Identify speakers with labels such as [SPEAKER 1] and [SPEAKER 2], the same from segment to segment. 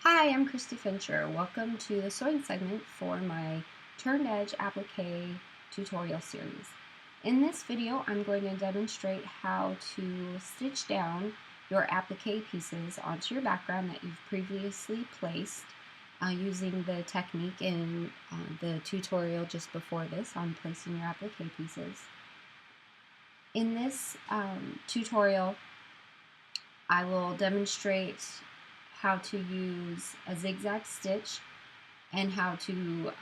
[SPEAKER 1] Hi, I'm Cristy Fincher. Welcome to the sewing segment for my turned edge applique tutorial series. In this video, I'm going to demonstrate how to stitch down your applique pieces onto your background that you've previously placed using the technique in the tutorial just before this on placing your applique pieces. In this tutorial, I will demonstrate how to use a zigzag stitch and how to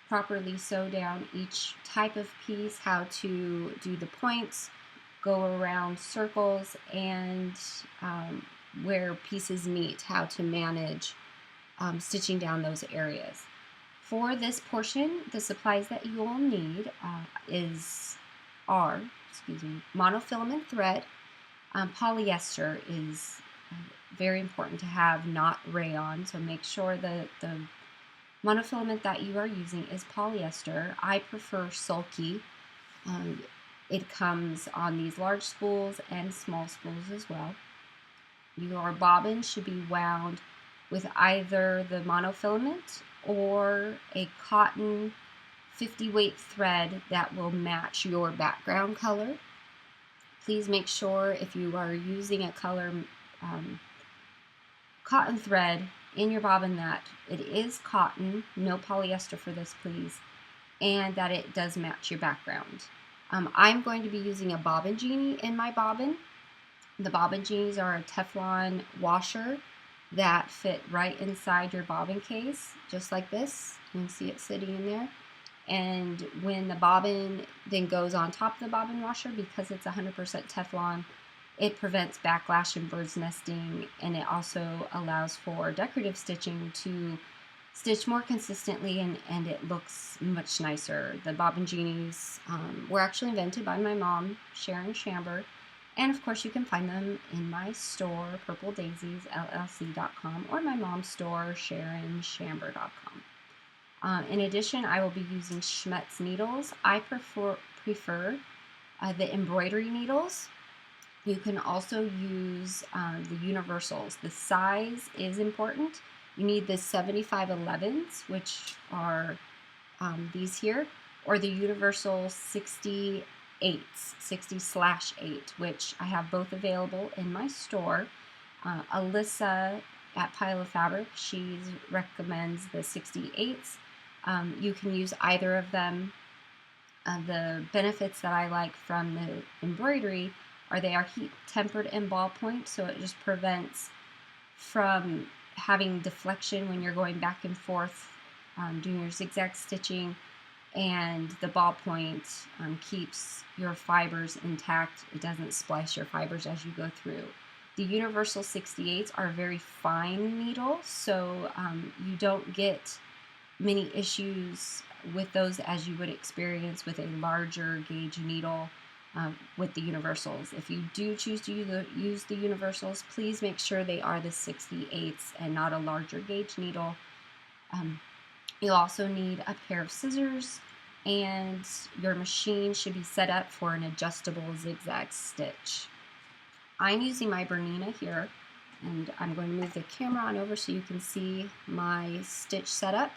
[SPEAKER 1] properly sew down each type of piece, how to do the points, go around circles, and where pieces meet, how to manage stitching down those areas. For this portion, the supplies that you will need are monofilament thread. Polyester is very important to have, not rayon, so make sure that the monofilament that you are using is polyester. I prefer sulky. It comes on these large spools and small spools as well. Your bobbin should be wound with either the monofilament or a cotton 50 weight thread that will match your background color. Please make sure if you are using a color cotton thread in your bobbin that it is cotton, no polyester for this please, and that it does match your background. I'm going to be using a bobbin genie in my bobbin. The bobbin genies are a Teflon washer that fit right inside your bobbin case, just like this. You can see it sitting in there. And when the bobbin then goes on top of the bobbin washer, because it's 100% Teflon, it prevents backlash and birds nesting, and it also allows for decorative stitching to stitch more consistently, and it looks much nicer. The bobbin genies were actually invented by my mom, Sharon Shamber, and of course you can find them in my store, purpledaisiesllc.com, or my mom's store, sharonshamber.com. In addition, I will be using Schmetz needles. I prefer the embroidery needles. You can also use the universals. The size is important. You need the 7511s, which are these here, or the universal 60/8, which I have both available in my store. ELISA at Pile of Fabric, she recommends the 68s. You can use either of them. The benefits that I like from the embroidery are they are heat tempered and ballpoint, so it just prevents from having deflection when you're going back and forth doing your zigzag stitching, and the ballpoint keeps your fibers intact. It doesn't splice your fibers as you go through. The universal 68s are a very fine needle, so you don't get many issues with those as you would experience with a larger gauge needle with the universals. If you do choose to use the universals, please make sure they are the 68s and not a larger gauge needle. You'll also need a pair of scissors, and your machine should be set up for an adjustable zigzag stitch. I'm using my Bernina here, and I'm going to move the camera on over so you can see my stitch setup.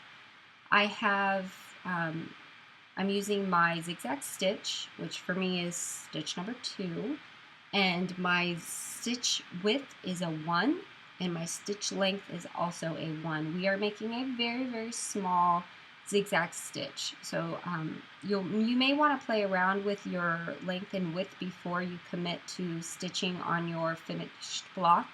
[SPEAKER 1] I'm using my zigzag stitch, which for me is stitch number 2, and my stitch width is a 1, and my stitch length is also a 1. We are making a very, very small zigzag stitch, so you may want to play around with your length and width before you commit to stitching on your finished block,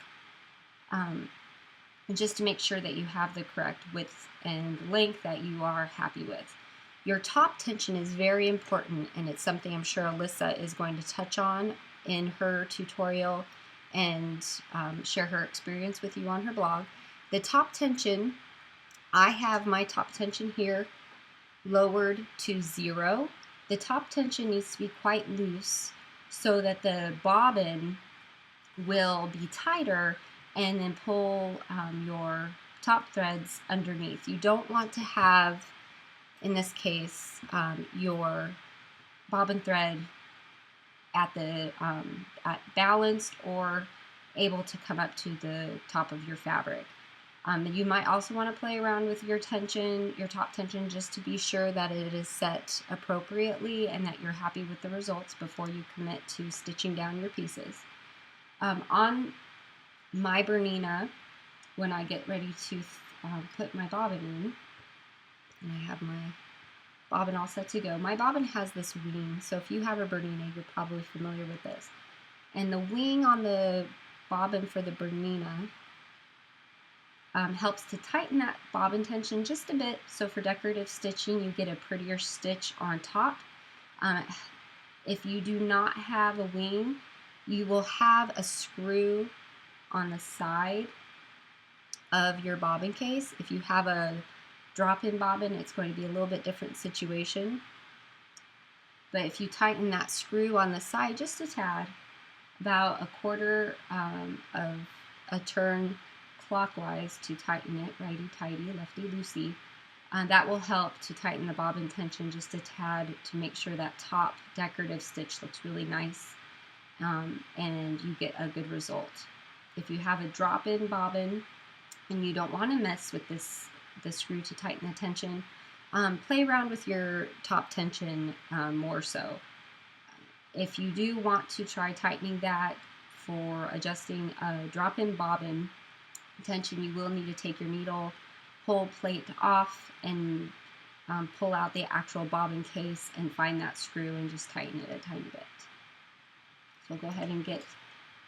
[SPEAKER 1] just to make sure that you have the correct width and length that you are happy with. Your top tension is very important, and it's something I'm sure ELISA is going to touch on in her tutorial and share her experience with you on her blog. The top tension, I have my top tension here lowered to 0. The top tension needs to be quite loose so that the bobbin will be tighter and then pull your top threads underneath. You don't want to have, in this case, your bobbin thread at balanced or able to come up to the top of your fabric. You might also want to play around with your tension, your top tension, just to be sure that it is set appropriately and that you're happy with the results before you commit to stitching down your pieces. On my Bernina, when I get ready to put my bobbin in, and I have my bobbin all set to go, my bobbin has this wing, so if you have a Bernina, you're probably familiar with this. And the wing on the bobbin for the Bernina helps to tighten that bobbin tension just a bit, so for decorative stitching you get a prettier stitch on top. If you do not have a wing, you will have a screw on the side of your bobbin case. If you have a drop-in bobbin, it's going to be a little bit different situation. But if you tighten that screw on the side just a tad, about a quarter of a turn clockwise to tighten it, righty-tighty, lefty-loosey, that will help to tighten the bobbin tension just a tad to make sure that top decorative stitch looks really nice and you get a good result. If you have a drop-in bobbin and you don't want to mess with the screw to tighten the tension, play around with your top tension more so. If you do want to try tightening that for adjusting a drop-in bobbin tension, you will need to take your needle hole plate off and pull out the actual bobbin case and find that screw and just tighten it a tiny bit. So I'll go ahead and get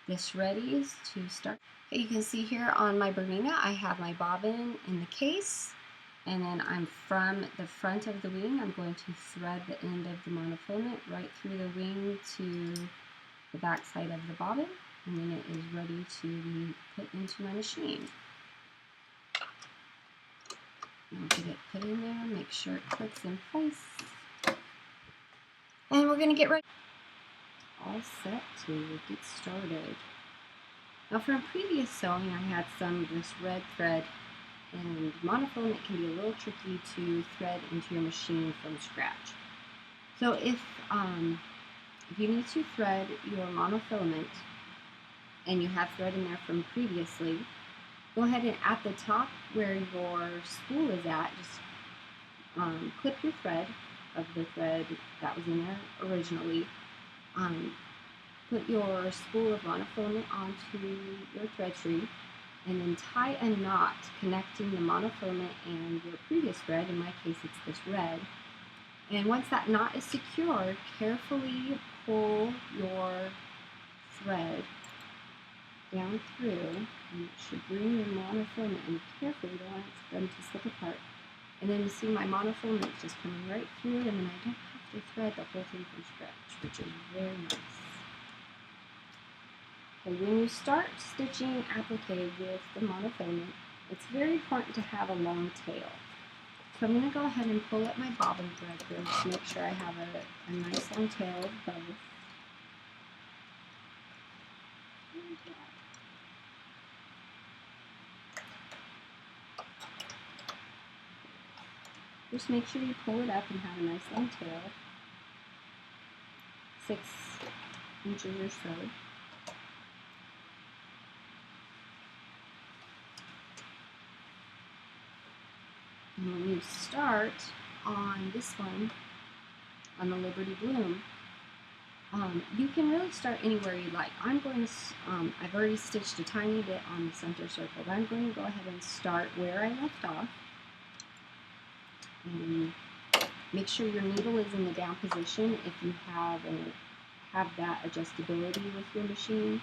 [SPEAKER 1] this ready to start. Okay, you can see here on my Bernina I have my bobbin in the case, and then I'm from the front of the wing, I'm going to thread the end of the monofilament right through the wing to the back side of the bobbin, and then it is ready to be put into my machine. I'll get it put in there, make sure it clicks in place, and we're going to get ready. All set to get started. Now from previous sewing I had some of this red thread, and monofilament can be a little tricky to thread into your machine from scratch. So if you need to thread your monofilament and you have thread in there from previously, go ahead and at the top where your spool is at, just clip your thread of the thread that was in there originally. Put your spool of monofilament onto your thread tree, and then tie a knot connecting the monofilament and your previous thread. In my case it's this red. And once that knot is secured, carefully pull your thread down through, and it should bring your monofilament in carefully. You don't want them to slip apart. And then you see my monofilament is just coming right through, and then I don't have to thread the whole thing from scratch, which is very nice. Okay, when you start stitching applique with the monofilament, it's very important to have a long tail. So I'm going to go ahead and pull up my bobbin thread here to make sure I have a nice long tail of both. Just make sure you pull it up and have a nice long tail, 6 inches or so. And when you start on this one, on the Liberty Bloom, you can really start anywhere you like. I'm going to, I've already stitched a tiny bit on the center circle, but I'm going to go ahead and start where I left off. And make sure your needle is in the down position if you have that adjustability with your machine.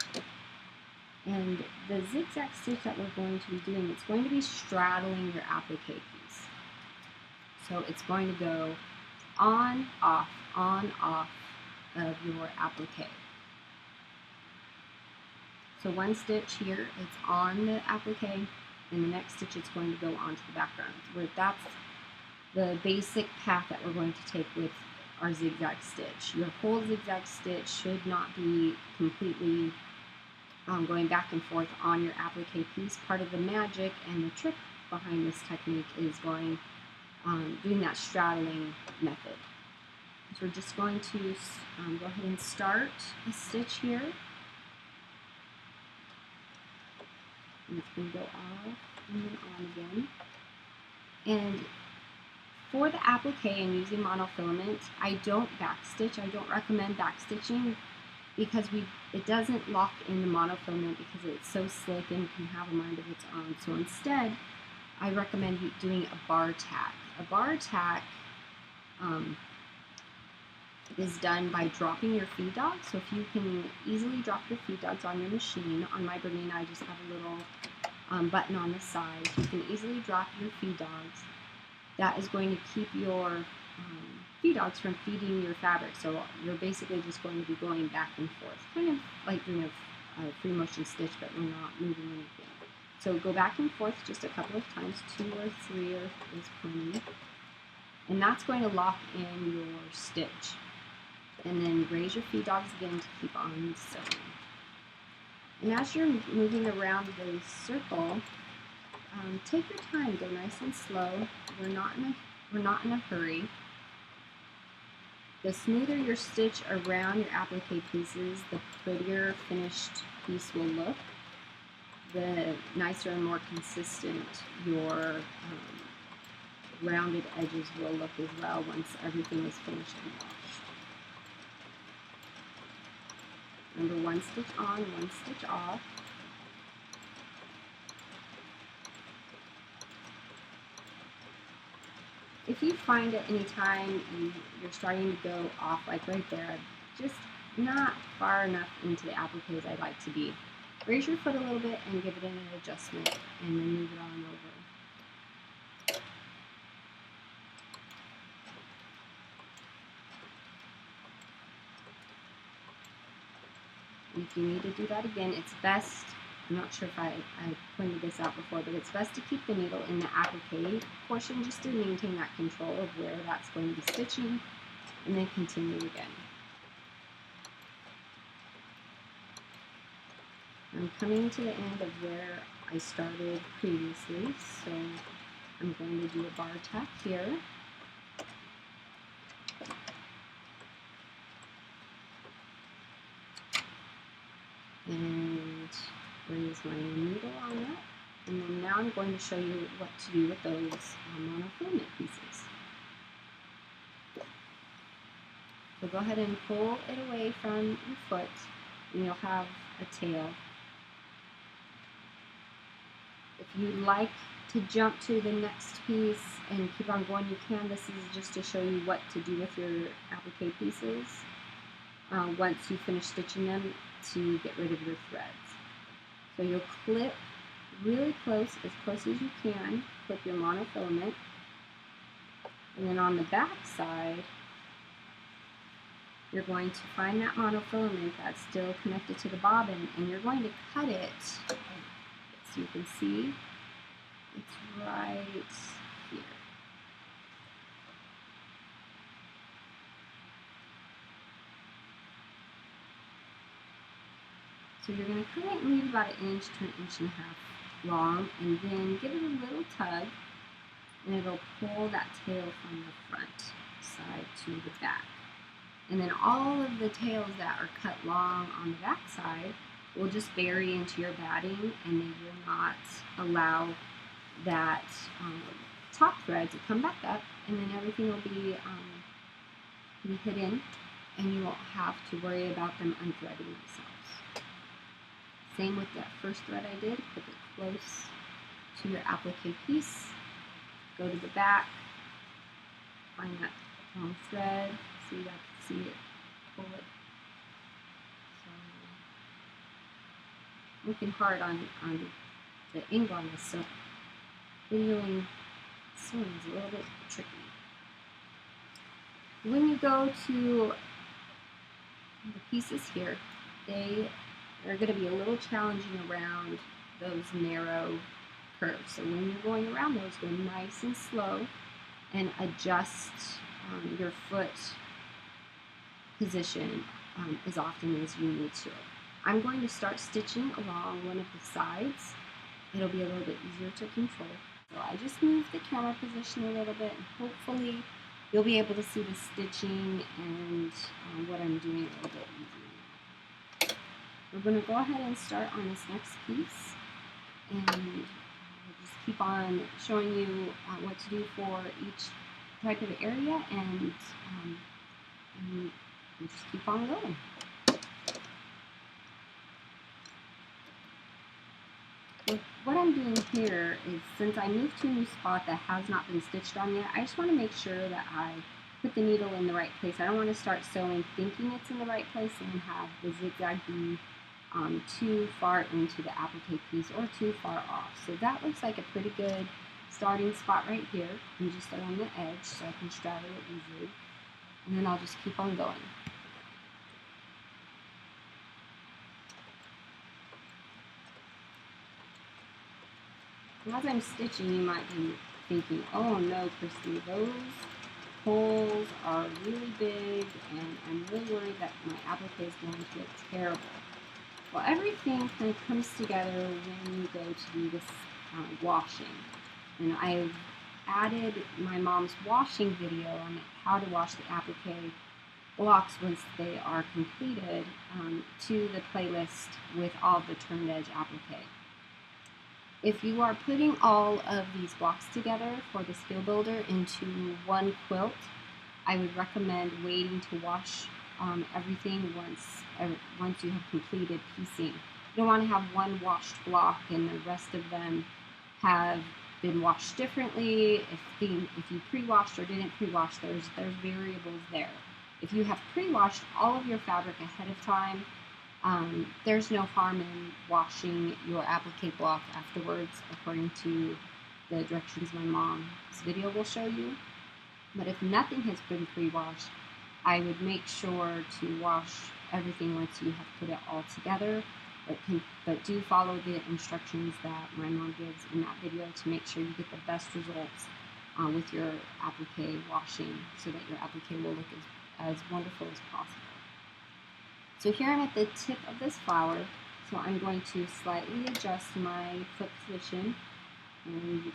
[SPEAKER 1] And the zigzag stitch that we're going to be doing, it's going to be straddling your applique piece. So it's going to go on, off of your applique. So one stitch here, it's on the applique, and the next stitch it's going to go onto the background. That's the basic path that we're going to take with our zigzag stitch. Your whole zigzag stitch should not be completely going back and forth on your applique piece. Part of the magic and the trick behind this technique is doing that straddling method. So we're just going to go ahead and start a stitch here. And it's going to go off and then on again. And for the applique and using monofilament, I don't backstitch. I don't recommend backstitching because it doesn't lock in the monofilament because it's so slick and can have a mind of its own. So instead, I recommend doing a bar tack. A bar tack is done by dropping your feed dogs. So if you can easily drop your feed dogs on your machine, on my Bernina I just have a little button on the side. You can easily drop your feed dogs. That is going to keep your feed dogs from feeding your fabric. So you're basically just going to be going back and forth, kind of like doing a free motion stitch, but we're not moving anything. So go back and forth just a couple of times, 2 or 3 is plenty. And that's going to lock in your stitch. And then raise your feed dogs again to keep on sewing. And as you're moving around the circle, take your time, go nice and slow. We're not in a hurry. The smoother your stitch around your applique pieces, the prettier finished piece will look. The nicer and more consistent your rounded edges will look as well once everything is finished and washed. Remember, 1 stitch on, 1 stitch off. If you find at any time you're starting to go off, like right there, just not far enough into the applique as I'd like to be, raise your foot a little bit and give it an adjustment, and then move it on over. And if you need to do that again, it's best, I'm not sure if I pointed this out before, but it's best to keep the needle in the applique portion just to maintain that control of where that's going to be stitching, and then continue again. I'm coming to the end of where I started previously, so I'm going to do a bar tack here. And raise my needle on that. And then now I'm going to show you what to do with those monofilament pieces. So go ahead and pull it away from your foot, and you'll have a tail. If you'd like to jump to the next piece and keep on going, you can. This is just to show you what to do with your applique pieces once you finish stitching them to get rid of your threads. So you'll clip really close as you can, clip your monofilament, and then on the back side, you're going to find that monofilament that's still connected to the bobbin, and you're going to cut it. So you can see it's right here. So you're going to cut it and leave about 1 inch to 1.5 inches long, and then give it a little tug, and it'll pull that tail from the front side to the back. And then all of the tails that are cut long on the back side will just bury into your batting, and they will not allow that top thread to come back up, and then everything will be hidden, and you won't have to worry about them unthreading themselves. Same with that first thread I did, clip it close to your applique piece, go to the back, find that long thread, see it, pull it. So, working hard on the angle on this, so videoing sewing is a little bit tricky. When you go to the pieces here, they are going to be a little challenging around those narrow curves. So when you're going around those, go nice and slow and adjust your foot position as often as you need to. I'm going to start stitching along one of the sides. It'll be a little bit easier to control. So I just moved the camera position a little bit, and hopefully you'll be able to see the stitching and what I'm doing a little bit easier. We're going to go ahead and start on this next piece, and we'll just keep on showing you what to do for each type of area, and we'll just keep on going. What I'm doing here is, since I moved to a new spot that has not been stitched on yet, I just want to make sure that I put the needle in the right place. I don't want to start sewing thinking it's in the right place and then have the zigzag be too far into the applique piece or too far off. So that looks like a pretty good starting spot right here. I'm just along the edge so I can straddle it easily. And then I'll just keep on going. As I'm stitching, you might be thinking, oh no, Cristy, those holes are really big and I'm really worried that my applique is going to look terrible. Well, everything kind of comes together when you go to do this washing. And I've added my mom's washing video on how to wash the applique blocks once they are completed to the playlist with all the turned edge applique. If you are putting all of these blocks together for the skill builder into one quilt, I would recommend waiting to wash everything once you have completed piecing. You don't want to have one washed block and the rest of them have been washed differently. If you pre-washed or didn't pre-wash, there's variables there. If you have pre-washed all of your fabric ahead of time, there's no harm in washing your applique block afterwards, according to the directions my mom's video will show you. But if nothing has been pre-washed, I would make sure to wash everything once you have put it all together, but do follow the instructions that my mom gives in that video to make sure you get the best results with your applique washing, so that your applique will look as wonderful as possible. So here I'm at the tip of this flower, so I'm going to slightly adjust my foot position and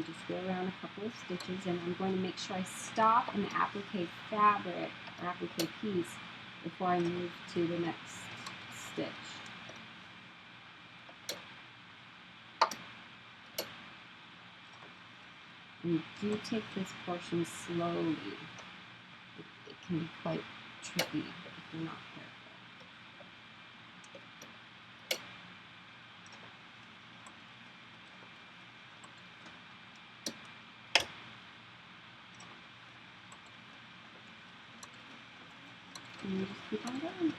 [SPEAKER 1] just go around a couple of stitches, and I'm going to make sure I stop in the applique fabric or applique piece before I move to the next stitch. And do take this portion slowly. It can be quite tricky if you're not careful. And you just keep on going.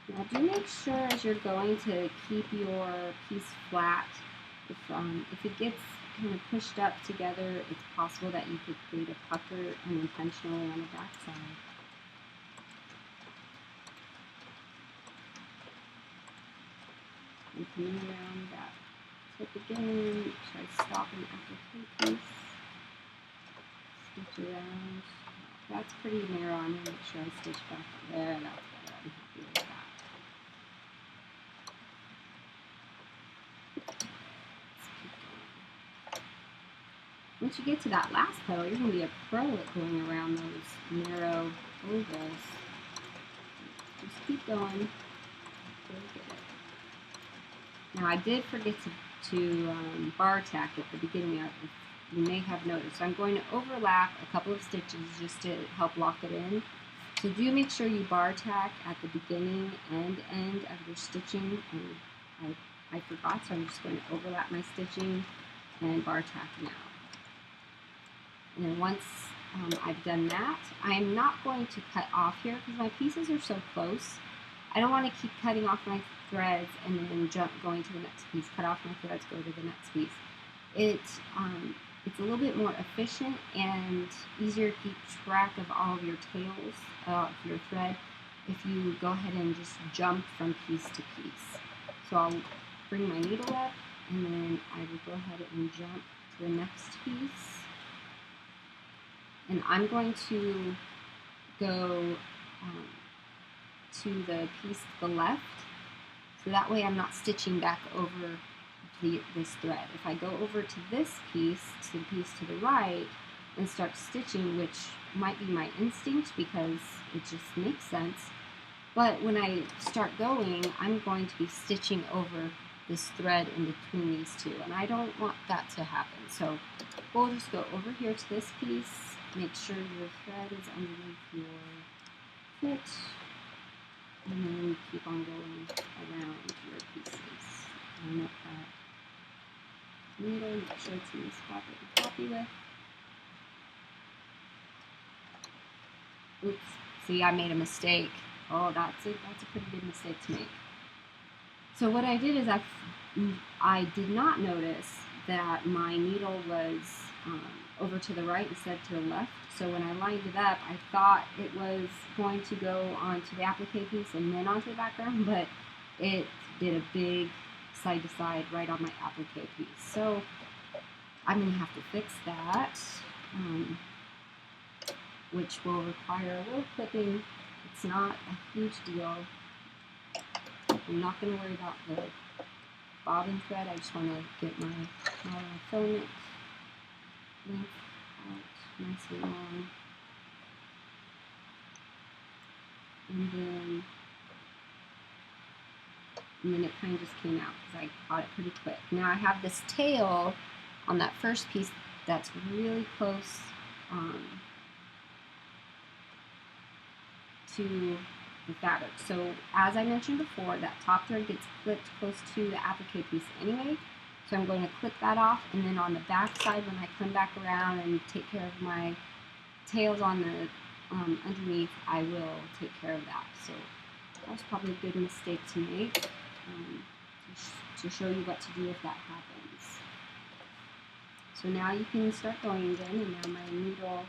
[SPEAKER 1] Now do make sure as you're going to keep your piece flat. If it gets kind of pushed up together, it's possible that you could create a pucker unintentionally on the back side. And coming around that tip again, make sure I stop in the applique piece. Stitch around. That's pretty narrow. I'm going to make sure I stitch back there. That's better. I'm happy with that. Once you get to that last petal, you're going to be a pro at going around those narrow ovals. Just keep going. Now I did forget to bar tack at the beginning. You may have noticed. So I'm going to overlap a couple of stitches just to help lock it in. So do make sure you bar tack at the beginning and end of your stitching. And I forgot, so I'm just going to overlap my stitching and bar tack now. And then once I've done that, I'm not going to cut off here because my pieces are so close. I don't want to keep cutting off my threads and then going to the next piece. Cut off my threads, go to the next piece. It's a little bit more efficient and easier to keep track of all of your tails of your thread if you go ahead and just jump from piece to piece. So I'll bring my needle up and then I will go ahead and jump to the next piece. And I'm going to go to the piece to the left, so that way I'm not stitching back over this thread. If I go over to this piece, to the piece to the right, and start stitching, which might be my instinct because it just makes sense, but when I start going, I'm going to be stitching over this thread in between these two, and I don't want that to happen. So we'll just go over here to this piece, make sure your thread is underneath your foot, and then keep on going around your pieces. Line up that needle, make sure it's in the spot that you're happy with. Oops, see, I made a mistake. Oh, that's a pretty big mistake to make. So what I did is I did not notice that my needle was over to the right instead to the left. So when I lined it up, I thought it was going to go onto the applique piece and then onto the background, but it did a big side to side right on my applique piece. So I'm going to have to fix that, which will require a little clipping. It's not a huge deal. I'm not going to worry about the bobbin thread. I just want to get my filament length out nice and long. And then it kind of just came out because I caught it pretty quick. Now I have this tail on that first piece that's really close to the fabric. So as I mentioned before, that top thread gets clipped close to the applique piece anyway. So I'm going to clip that off, and then on the back side, when I come back around and take care of my tails on the underneath, I will take care of that. So that was probably a good mistake to make, to show you what to do if that happens. So now you can start going again, and now my needle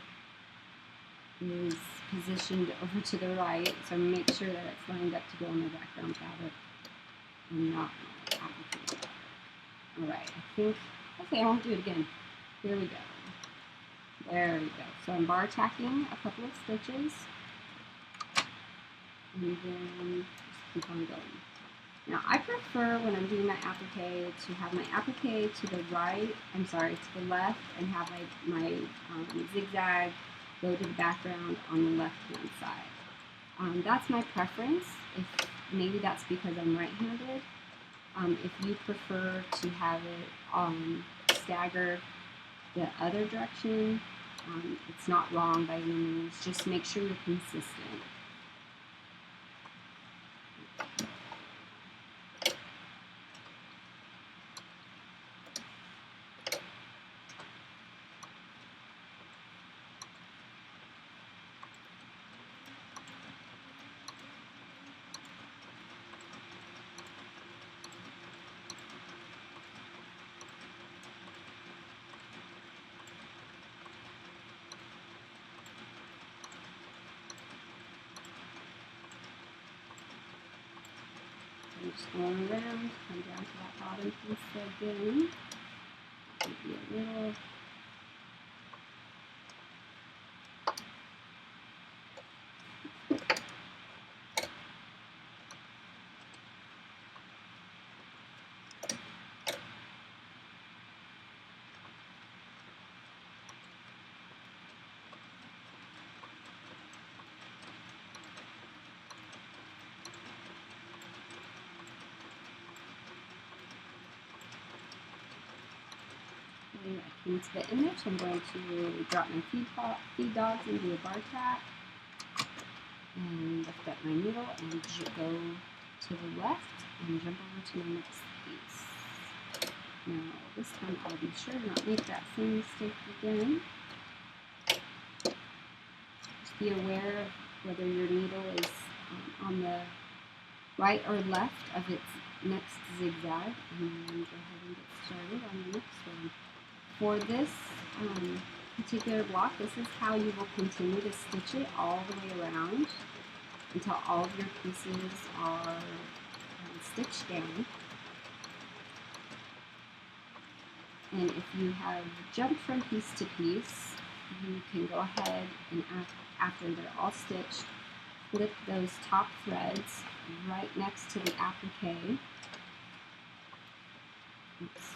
[SPEAKER 1] is positioned over to the right, so I'm going to make sure that it's lined up to go on the background fabric and not my applique fabric. Alright, I think, hopefully I won't do it again. Here we go. There we go. So I'm bar tacking a couple of stitches, and then just keep on going. Now I prefer when I'm doing my applique to have my applique to the right, to the left, and have my zigzag go to the background on the left-hand side. That's my preference. Maybe that's because I'm right-handed. If you prefer to have it stagger the other direction, it's not wrong by any means. Just make sure you're consistent. I'm just going around, come down to that bottom piece again. Maybe a little. Back into the image, I'm going to drop my feed dogs into a bar tack and lift up my needle and go to the left and jump over to my next piece. Now this time I'll be sure to not make that same mistake again. Just be aware of whether your needle is on the right or left of its next zigzag, and then go ahead and get started on the next one. For this particular block, this is how you will continue to stitch it all the way around until all of your pieces are stitched down. And if you have jumped from piece to piece, you can go ahead and after they're all stitched, flip those top threads right next to the applique. Oops.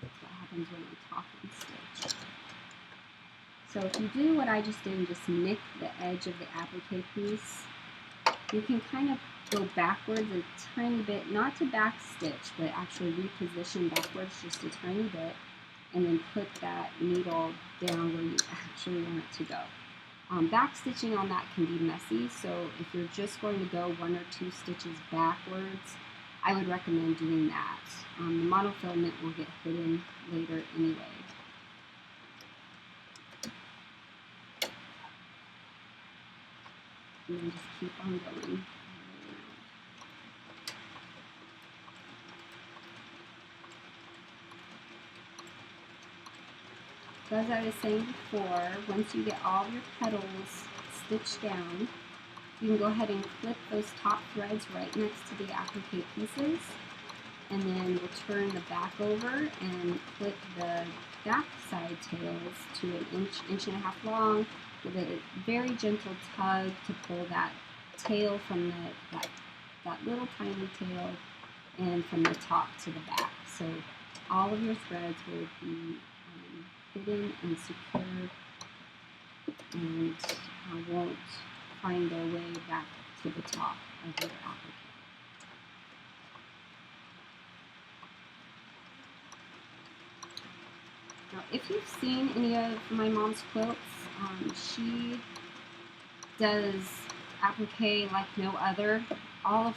[SPEAKER 1] That's what happens when I talk and stitch. So if you do what I just did and just nick the edge of the applique piece, you can kind of go backwards a tiny bit, not to back stitch, but actually reposition backwards just a tiny bit, and then put that needle down where you actually want it to go. Back stitching on that can be messy, so if you're just going to go 1 or 2 stitches backwards, I would recommend doing that. The monofilament will get hidden later anyway. And then just keep on going. So as I was saying before, once you get all of your petals stitched down, you can go ahead and clip those top threads right next to the applique pieces, and then we'll turn the back over and clip the back side tails to an inch and a half long, with a very gentle tug to pull that tail from that little tiny tail and from the top to the back. So all of your threads will be hidden and secure and won't find their way back to the top of your applique. Now, if you've seen any of my mom's quilts, she does applique like no other. All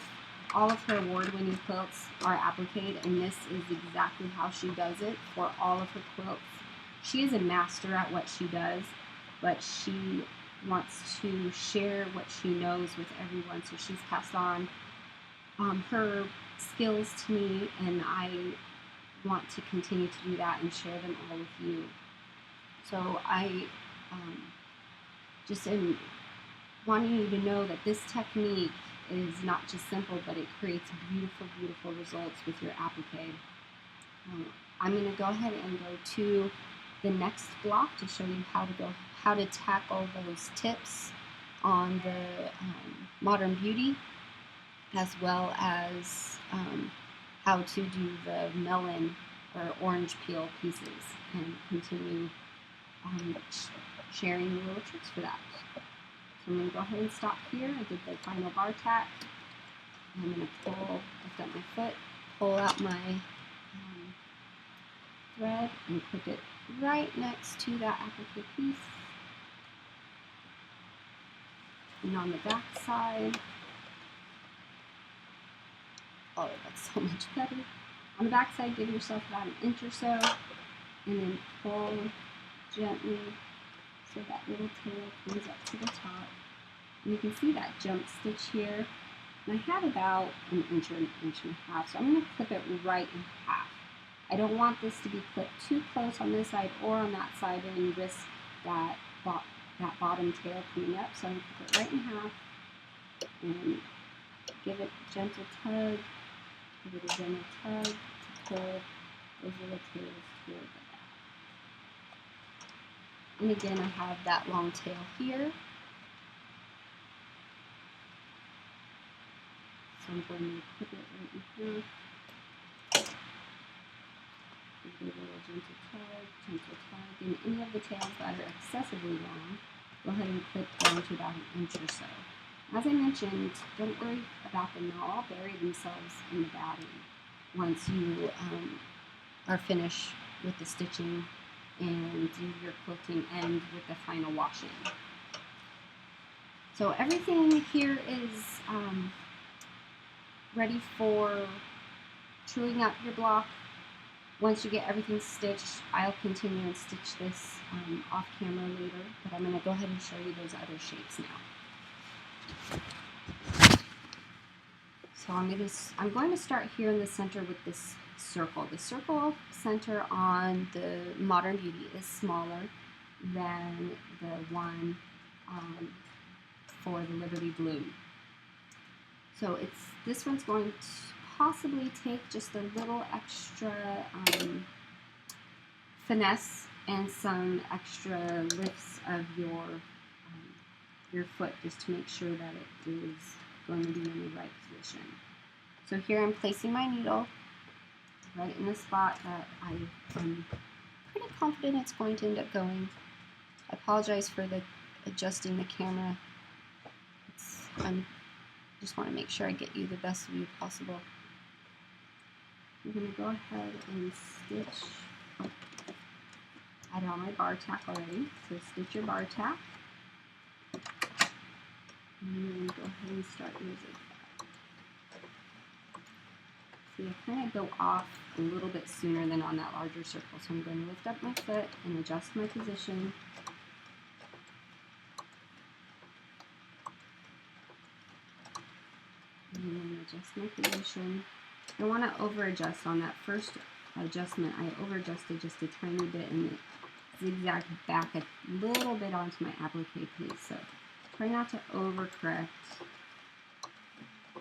[SPEAKER 1] of her award-winning quilts are appliqued, and this is exactly how she does it for all of her quilts. She is a master at what she does, but she wants to share what she knows with everyone, so she's passed on her skills to me, and I want to continue to do that and share them all with you. So I just am wanting you to know that this technique is not just simple, but it creates beautiful, beautiful results with your applique. I'm going to go ahead and go to the next block to show you how to tackle those tips on the Modern Beauty, as well as how to do the melon or orange peel pieces, and continue sharing the little tricks for that. So I'm going to go ahead and stop here. I did the final bar tack. I'm going to lift up my foot, pull out my thread, and clip it right next to that applique piece. And on the back side, oh, that's so much better. On the back side, give yourself about an inch or so, and then pull gently so that little tail comes up to the top. And you can see that jump stitch here. And I have about an inch or an inch and a half, so I'm going to clip it right in half. I don't want this to be clipped too close on this side or on that side and risk that bottom tail coming up. So I'm going to clip it right in half and give it a gentle tug, give it a gentle tug to pull those little tails toward the back. And again, I have that long tail here. So I'm going to clip it right in half. Give it a little gentle tug, and any of the tails that are excessively long, go ahead and clip down to about an inch or so. As I mentioned, don't worry about them, they'll all bury themselves in the batting once you are finished with the stitching and do your quilting and with the final washing. So everything here is ready for truing up your block. Once you get everything stitched, I'll continue and stitch this off camera later, but I'm going to go ahead and show you those other shapes now. So I'm going to start here in the center with this circle. The circle center on the Modern Beauty is smaller than the one for the Liberty Bloom. So this one's going to possibly take just a little extra finesse and some extra lifts of your foot, just to make sure that it is going to be in the right position. So here I'm placing my needle right in the spot that I'm pretty confident it's going to end up going. I apologize for the adjusting the camera. I just want to make sure I get you the best view possible. I'm going to go ahead and stitch. I had on my bar tack already, so stitch your bar tack. And then go ahead and start using that. See, I kind of go off a little bit sooner than on that larger circle, so I'm going to lift up my foot and adjust my position. And then adjust my position. I don't want to over adjust on that first adjustment. I over adjusted just a tiny bit and it zigzagged back a little bit onto my applique piece. So try not to overcorrect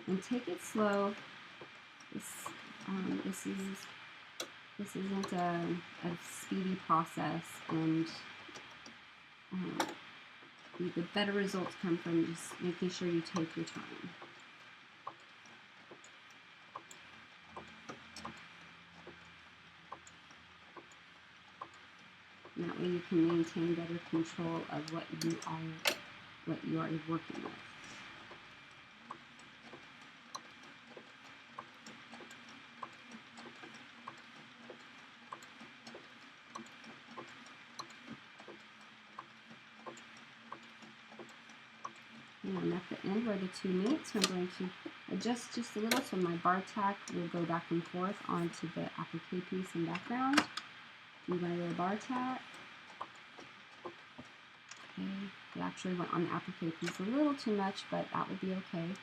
[SPEAKER 1] and take it slow. This isn't a speedy process, and the better results come from just making sure you take your time. And that way you can maintain better control of what you are working with. And I'm at the end where the two meet, so I'm going to adjust just a little so my bar tack will go back and forth onto the applique piece in background. Do my little bar tack. Okay, it actually went on the applique piece a little too much, but that will be okay.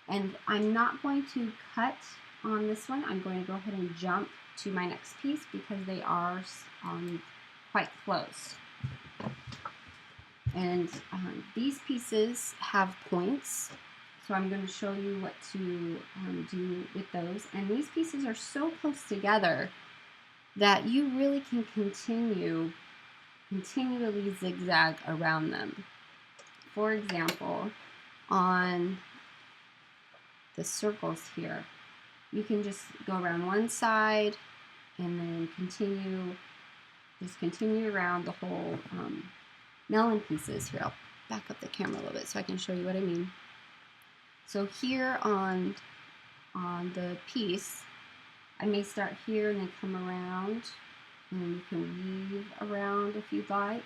[SPEAKER 1] And I'm not going to cut on this one. I'm going to go ahead and jump to my next piece because they are quite close. And these pieces have points, so I'm going to show you what to do with those. And these pieces are so close together that you really can continually zigzag around them. For example, on the circles here, you can just go around one side and then continue around the whole melon pieces. Here, I'll back up the camera a little bit so I can show you what I mean. So here on the piece, I may start here and then come around, and then you can weave around if you'd like,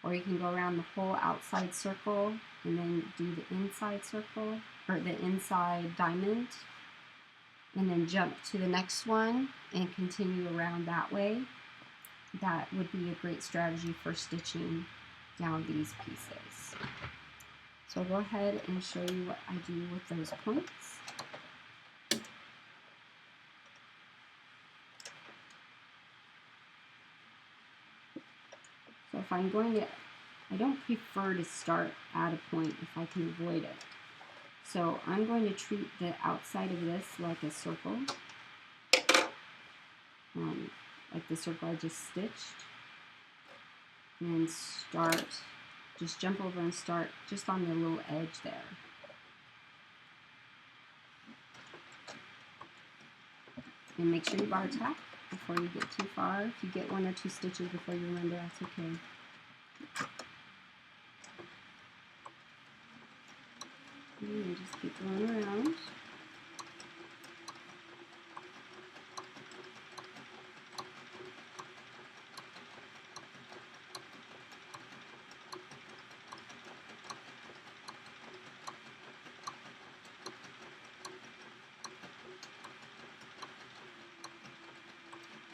[SPEAKER 1] or you can go around the whole outside circle and then do the inside circle, or the inside diamond, and then jump to the next one and continue around that way. That would be a great strategy for stitching down these pieces. So I'll go ahead and show you what I do with those points. So if I'm going to, I don't prefer to start at a point if I can avoid it. So I'm going to treat the outside of this like a circle, like the circle I just stitched, and start, just jump over and start just on the little edge there. And make sure you bar tack before you get too far. If you get one or two stitches before you remember, that's okay. And just keep going around.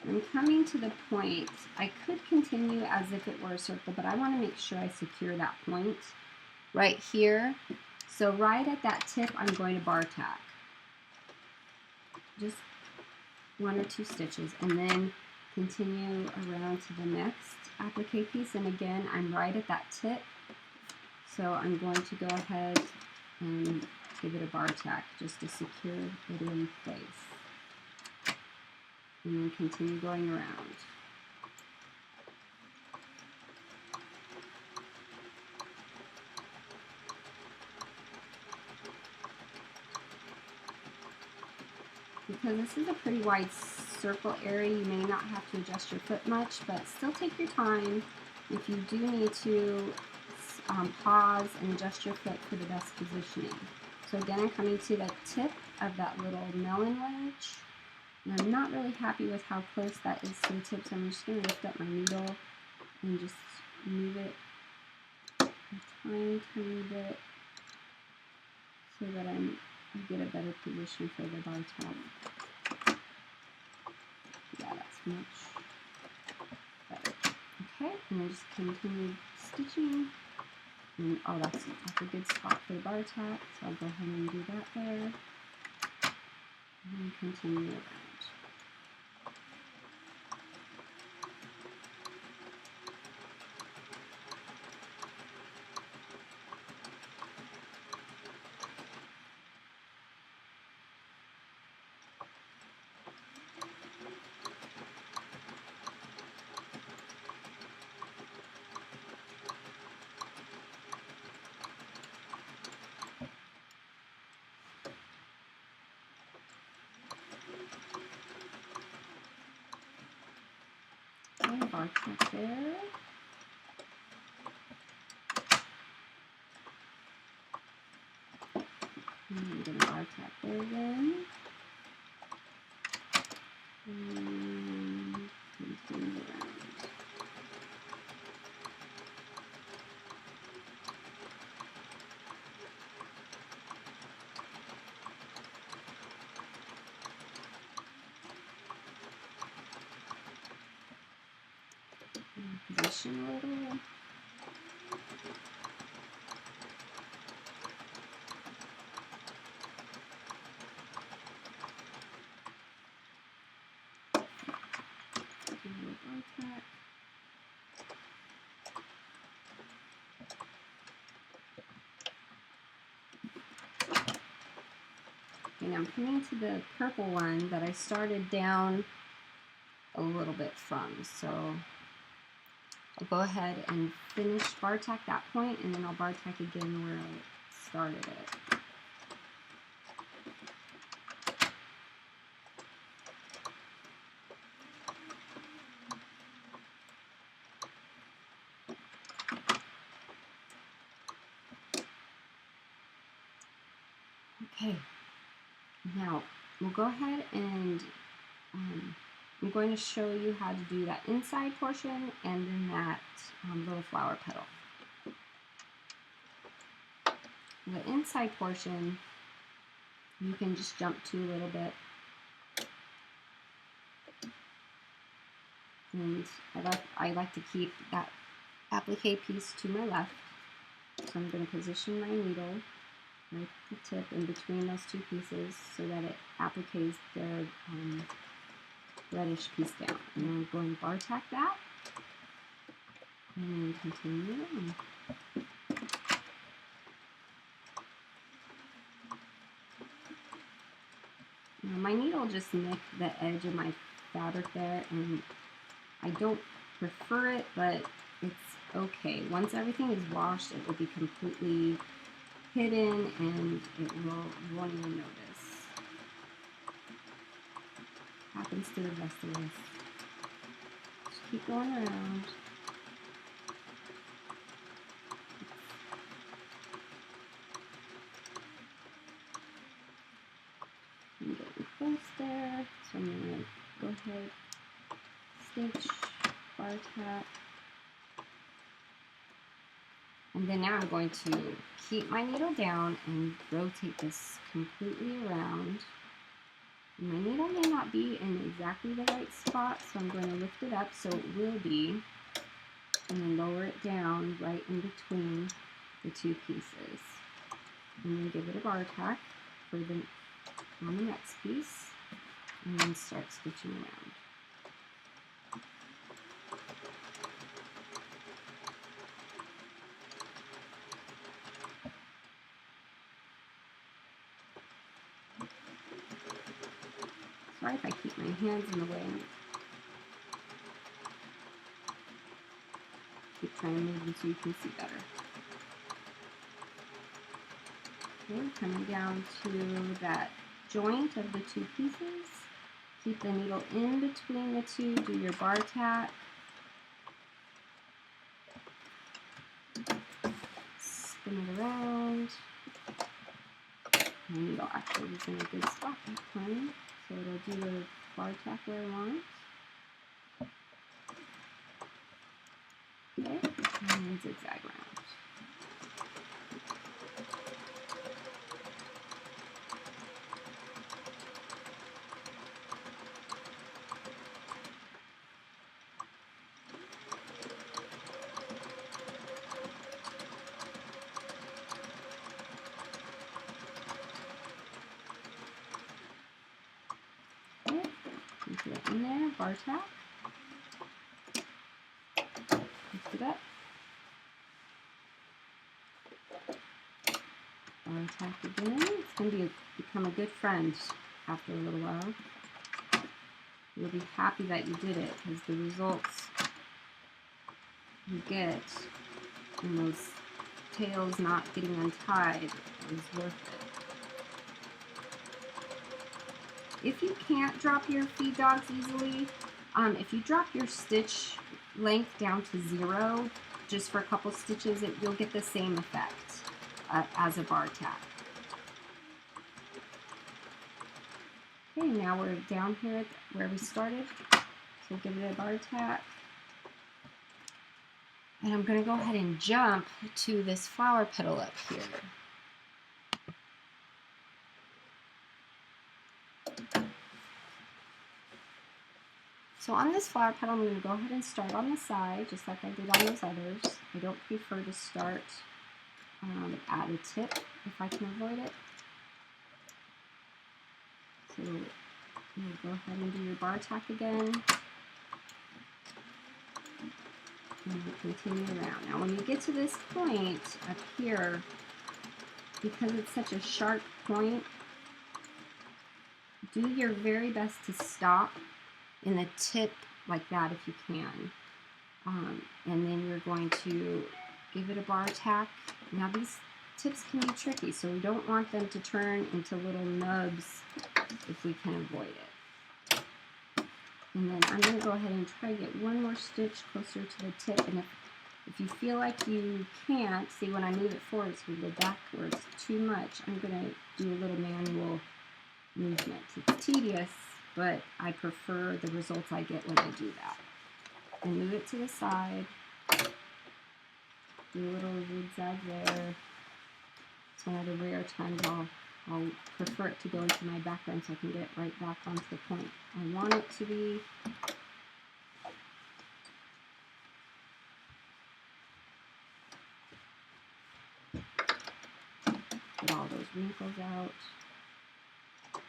[SPEAKER 1] I'm coming to the point. I could continue as if it were a circle, but I want to make sure I secure that point right here. So right at that tip, I'm going to bar tack. Just one or two stitches, and then continue around to the next applique piece. And again, I'm right at that tip. So I'm going to go ahead and give it a bar tack just to secure it in place. And then continue going around. Because this is a pretty wide circle area, you may not have to adjust your foot much, but still take your time. If you do need to, pause and adjust your foot for the best positioning. So again, I'm coming to the tip of that little melon wedge, and I'm not really happy with how close that is to the tip, so I'm just going to lift up my needle and just move it a tiny, tiny bit so that I get a better position for the bar tab. Yeah, that's much better. Okay, and then just continue stitching. And, oh, that's a good spot for the bar tack, so I'll go ahead and do that there. And continue around. Bar tack there. And I'm going to bar tack there again. And continue around. And position a little. And I'm coming to the purple one that I started down a little bit from. So I'll go ahead and finish bar tack that point, and then I'll bar tack again where I started it. Okay, now we'll go ahead and I'm going to show you how to do that inside portion and then that little flower petal. The inside portion, you can just jump to a little bit. And I like to keep that applique piece to my left. So I'm going to position my needle right at the tip in between those two pieces so that it appliques the reddish piece down. And then I'm going to bar tack that and continue on. Now my needle just nicked the edge of my fabric there, and I don't prefer it, but it's okay. Once everything is washed, it will be completely hidden and you won't even notice. Happens to the best of us. Just keep going around. I'm getting close there, so I'm going to go ahead, stitch, bar tack. And then now I'm going to keep my needle down and rotate this completely around. My needle may not be in exactly the right spot, so I'm going to lift it up so it will be, and then lower it down right in between the two pieces. And then give it a bar tack for on the next piece, and then start stitching around. Sorry if I keep my hands in the way. Keep trying to move them so you can see better. Okay, coming down to that joint of the two pieces. Keep the needle in between the two, do your bar tack. Spin it around. The needle actually is in a good spot this time, so it'll do the bar tack where I want. Okay, and zigzag round. Put it in there, bar tack. Lift it up. Bar tack again. It's going to become a good friend after a little while. You'll be happy that you did it because the results you get and those tails not getting untied is worth it. If you can't drop your feed dogs easily, if you drop your stitch length down to 0 just for a couple stitches, you'll get the same effect as a bar tack. Okay, now we're down here where we started, so give it a bar tack. And I'm going to go ahead and jump to this flower petal up here. So on this flower petal, I'm going to go ahead and start on the side, just like I did on those others. I don't prefer to start at a tip if I can avoid it. So you'll go ahead and do your bar tack again. And we'll continue around. Now when you get to this point up here, because it's such a sharp point, do your very best to stop in the tip like that if you can. And then you're going to give it a bar tack. Now these tips can be tricky, so we don't want them to turn into little nubs if we can avoid it. And then I'm going to go ahead and try to get one more stitch closer to the tip, and if you feel like you can't, see when I move it forward, so we go backwards too much, I'm going to do a little manual movement. It's tedious, but I prefer the results I get when I do that. And move it to the side. Do a little zigzag there. It's one of the rare times I'll prefer it to go into my background so I can get it right back onto the point. I want it to be get all those wrinkles out.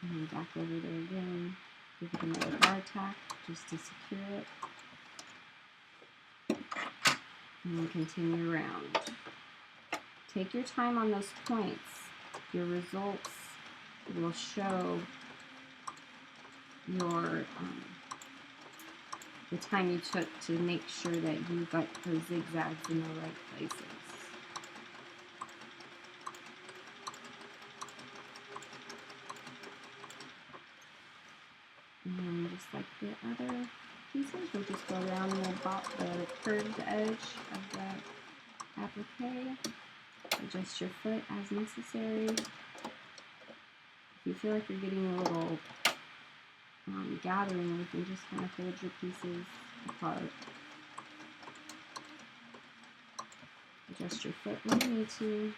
[SPEAKER 1] And then back over there again. Give it another bar tack just to secure it. And then continue around. Take your time on those points. Your results will show your the time you took to make sure that you got those zigzags in the right places. And just like the other pieces, we'll just go around the curved edge of the applique. Adjust your foot as necessary. If you feel like you're getting a little gathering, you can just kind of hold your pieces apart. Adjust your foot when you need to.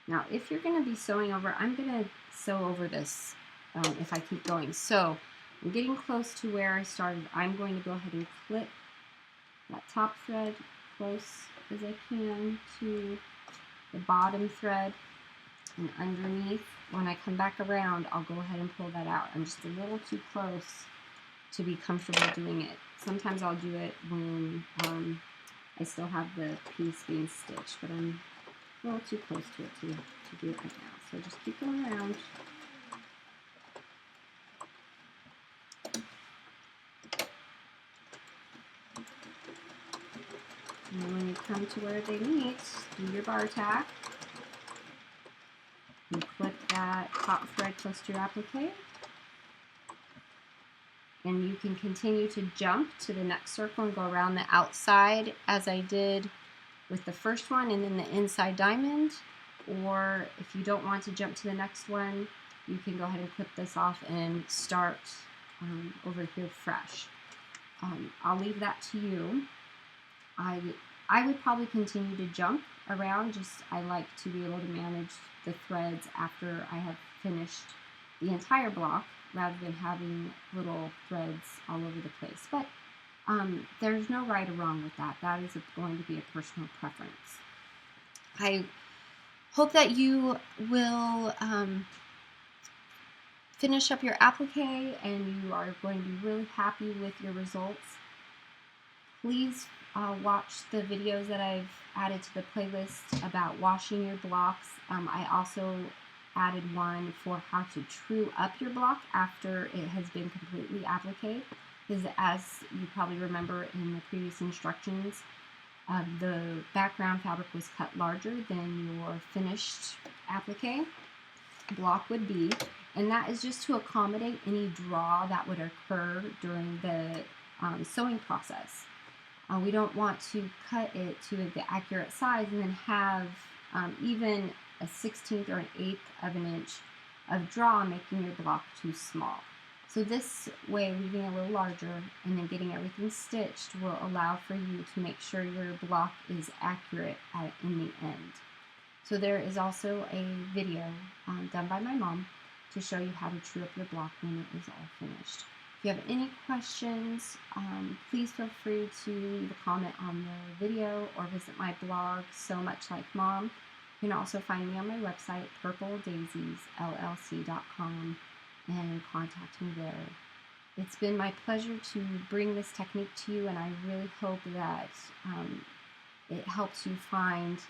[SPEAKER 1] Now, if you're going to be sewing over, I'm going to sew over this if I keep going. So I'm getting close to where I started. I'm going to go ahead and clip that top thread close as I can to the bottom thread, and underneath, when I come back around, I'll go ahead and pull that out. I'm just a little too close to be comfortable doing it. Sometimes I'll do it when I still have the piece being stitched, but I'm a little too close to it to do it right now. So just keep going around. And then when you come to where they meet, do your bar tack. You clip that top thread close to your applique. And you can continue to jump to the next circle and go around the outside as I did with the first one, and then the inside diamond. Or if you don't want to jump to the next one, you can go ahead and clip this off and start over here fresh. I'll leave that to you. I would probably continue to jump around, just I like to be able to manage the threads after I have finished the entire block, rather than having little threads all over the place. But there's no right or wrong with that. That is going to be a personal preference. I hope that you will finish up your applique and you are going to be really happy with your results. Please watch the videos that I've added to the playlist about washing your blocks. I also added one for how to true up your block after it has been completely appliqued, because as you probably remember in the previous instructions, the background fabric was cut larger than your finished applique block would be, and that is just to accommodate any draw that would occur during the sewing process. We don't want to cut it to the accurate size and then have even a 1/16 or an 1/8 of an inch of draw, making your block too small. So this way, leaving a little larger and then getting everything stitched will allow for you to make sure your block is accurate in the end. So there is also a video done by my mom to show you how to true up your block when it is all finished. If you have any questions, please feel free to leave a comment on the video or visit my blog, So Much Like Mom. You can also find me on my website, purpledaisiesllc.com, and contact me there. It's been my pleasure to bring this technique to you, and I really hope that it helps you find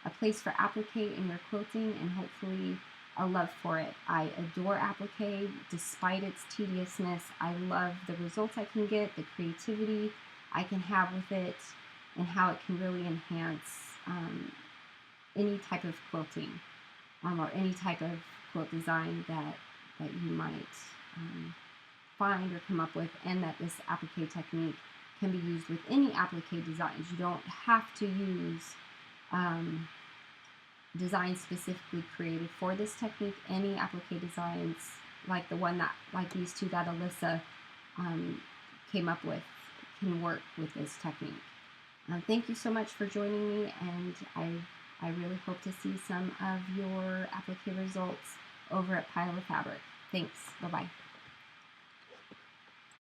[SPEAKER 1] a place for applique in your quilting and hopefully a love for it. I adore applique despite its tediousness. I love the results I can get, the creativity I can have with it, and how it can really enhance any type of quilting or any type of quilt design that you might find or come up with, and that this applique technique can be used with any applique designs. You don't have to use designs specifically created for this technique. Any applique designs like these two that ELISA came up with can work with this technique. Thank you so much for joining me, and I really hope to see some of your applique results over at Pile of Fabric. Thanks. Bye-bye.